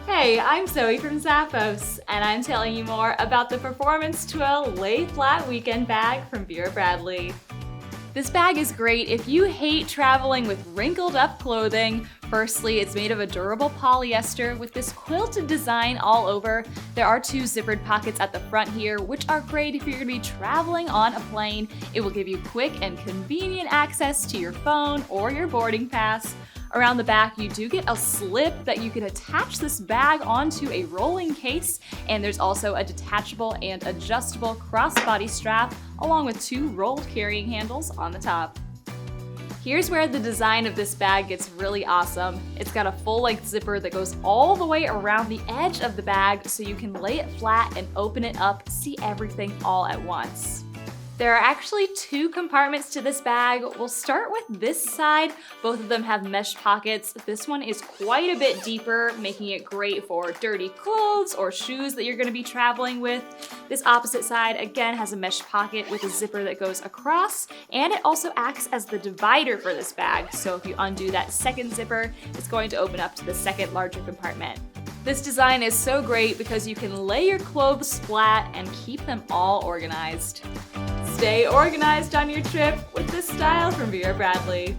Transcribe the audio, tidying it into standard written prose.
Hey, I'm Zoe from Zappos, and I'm telling you more about the Performance Twill Lay Flat Weekend Bag from Vera Bradley. This bag is great if you hate traveling with wrinkled up clothing. Firstly, it's made of a durable polyester with this quilted design all over. There are two zippered pockets at the front here, which are great if you're going to be traveling on a plane. It will give you quick and convenient access to your phone or your boarding pass. Around the back, you do get a slip that you can attach this bag onto a rolling case, and there's also a detachable and adjustable crossbody strap, along with two rolled carrying handles on the top. Here's where the design of this bag gets really awesome. It's got a full-length zipper that goes all the way around the edge of the bag so you can lay it flat and open it up, see everything all at once. There are actually two compartments to this bag. We'll start with this side. Both of them have mesh pockets. This one is quite a bit deeper, making it great for dirty clothes or shoes that you're gonna be traveling with. This opposite side, again, has a mesh pocket with a zipper that goes across, and it also acts as the divider for this bag. So if you undo that second zipper, it's going to open up to the second larger compartment. This design is so great because you can lay your clothes flat and keep them all organized. Stay organized on your trip with this style from Vera Bradley.